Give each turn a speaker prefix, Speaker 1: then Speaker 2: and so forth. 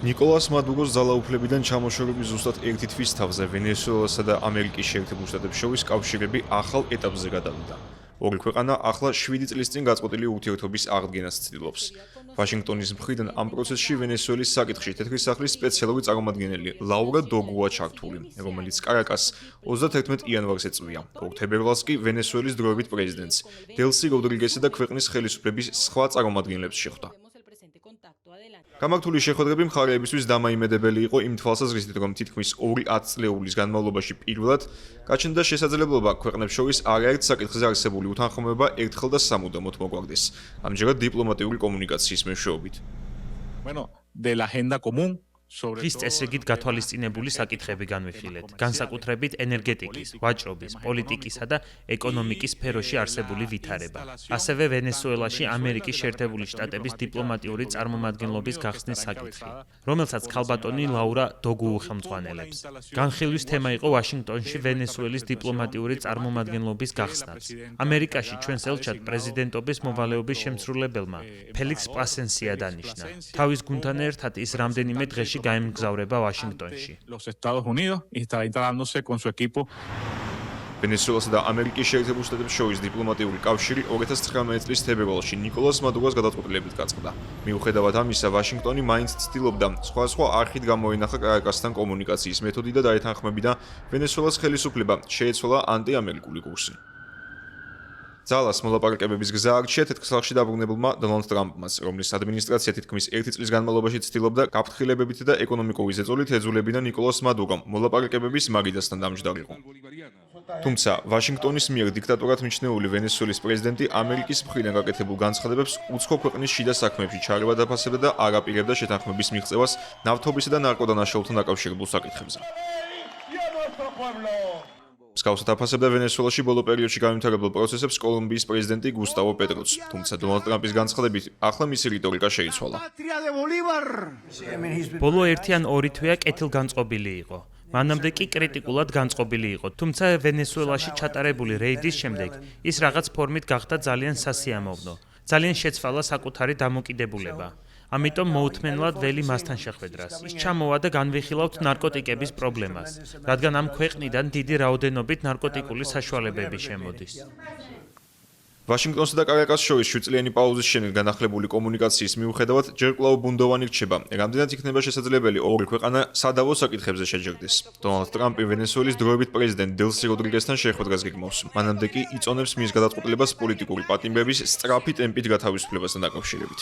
Speaker 1: ნიკოლას მადუროს ძალაუფლებიდან ჩამოშორების ზუსტად ერთი თვის თავზე ვენესუელასა და ამერიკის შეერთებულ შტატებს შორის კავშირები ახალ ეტაპზე გადავიდა. ორი ქვეყანა ახლა 7 წლის წინ გაწყვეტილი ურთიერთობის აღდგენას ცდილობს. ვაშინგტონის მხრიდან ამ პროცესში ვენესუელის საკითხში თეთრი სახლის სპეციალური წარმომადგენელი ლაურა დოგუა ჩართული, რომელიც კარაკასს 31 იანვარს ეწვია. ოქტომბერს კი ვენესუელის დროებით პრეზიდენტს დელსი როდრიგესი და ქვეყნის ხელისუფლების სხვა წარმომადგენლებს შეხვდა. გამართული შეხვედრები მხარეებისთვის დამაიმედებელი იყო იმ თვალსაზრისით, რომ თითქმის 2 წლეულის განმავლობაში პირველად გაჩნდა შესაძლებლობა ქვეყნებს შორის არაერთ საკითხზე არსებული უთანხმოება ერთხელ და სამუდამოდ მოგვარდეს, ამჯერად დიპლომატიური კომუნიკაციის მეშვეობით.
Speaker 2: დღის წესრიგით გათვალისწინებული საკითხები განვიხილეთ, განსაკუთრებით ენერგეტიკის, ვაჭრობის, პოლიტიკისა და ეკონომიკის სფეროში არსებული ვითარება. ასევე ვენესუელაში ამერიკის შეერთებული შტატების დიპლომატიური წარმომადგენლობის გახსნის საკითხი, რომელსაც ქალბატონი ლაურა დოგუუ ხელმძღვანელებს. განხილვის თემა იყო ვაშინგტონში ვენესუელის დიპლომატიური წარმომადგენლობის გახსნაც. ამერიკაში ჩვენს ელჩად პრეზიდენტობის მოვალეობის შემსრულებელმა ფელიქს პლასენსია დანიშნა. თავის გუნდთან ერთად ის რამდენიმე დღეში გაემგზავრება ვაშინგტონში.
Speaker 1: ვენესუელასა და ამერიკის შეერთებულ შტატებს შორის დიპლომატიური კავშირი 2019 წლის თებერვალში ნიკოლას მადუროს გადაწყვეტილებით გაწყდა. მიუხედავად ამისა, ვაშინგტონი მაინც ცდილობდა სხვადასხვა არხით გამოენახა კარაკასთან კომუნიკაციის მეთოდი და დაეთანხმებინა ვენესუელას ხელისუფლება შეეცვალა ანტიამერიკული კურსი. ძალას მოლაპარაკებების გზა არჩია თეთრ დაბრუნებულმა დონალდ ტრამპმაც, რომლის ადმინისტრაცია თითქმის 1 წლის განმავლობაში ცდილობდა გაფრთხილებებით და ეკონომიკური ზეწოლით ეძულებინა ნიკოლას მადურომ მოლაპარაკებების მაგიდასთან დამჯდარიყო. თუმცა, ვაშინგტონის მიერ დიქტატორად მიჩნეული ვენესუელის პრეზიდენტი ამერიკის მხრიდან გაკეთებულ განცხადებებს უცხო ქვეყნის შიდა საქმეებში ჩარევა დაფასებდა და არ აპირებდა შეთანხმების მიღწევას ნავთობისა და ნარკოდანაშაულთან დაკავშირებულ საკითხებზე. მსგავსად აფასებდა ვენესუელაში ბოლო პერიოდში გამიმთავრებულ პროცესებს კოლუმბიის პრეზიდენტი გუსტავო პეტროც, თუმცა დონალდ ტრამპის განცხადებით ახლა მისი რიტორიკა შეიცვალა.
Speaker 2: ბოლო 1 ან 2 თვეა კეთილგანწყობილი იყო. მანამდე კი კრიტიკულად განწყობილი იყო, თუმცა ვენესუელაში ჩატარებული რეიდის შემდეგ ის რაღაც ფორმით გახდა ძალიან სასიამოვნო. ძალიან შეცვალა საკუთარი დამოკიდებულება. ამიტომ მოუთმენლად ველი მასთან შეხვედრას. ის ჩამოვა და განვიხილავთ ნარკოტიკების პრობლემას, რადგან ამ ქვეყნიდან დიდი რაოდენობით ნარკოტიკული საშუალებები შემოდის.
Speaker 1: ვაშინგტონსა და კარაკასს შორის 7 წლიანი პაუზის შემდეგ განახლებული კომუნიკაციის მიუხედავად ჯერ კვლავ ბუნდოვანი რჩება. რამდენად იქნება შესაძლებელი ორი ქვეყანა სადავო საკითხებზე შეჯერდეს. დონალდ ტრამპი ვენესუელის დროებით პრეზიდენტ დელსი როდრიგესთან შეხვედრას გეგმავს. მანამდე კი იწონებს მის გადაწყვეტილებას პოლიტიკური პატიმრების სწრაფი ტემპით გათავისუფლებასთან დაკავშირებით.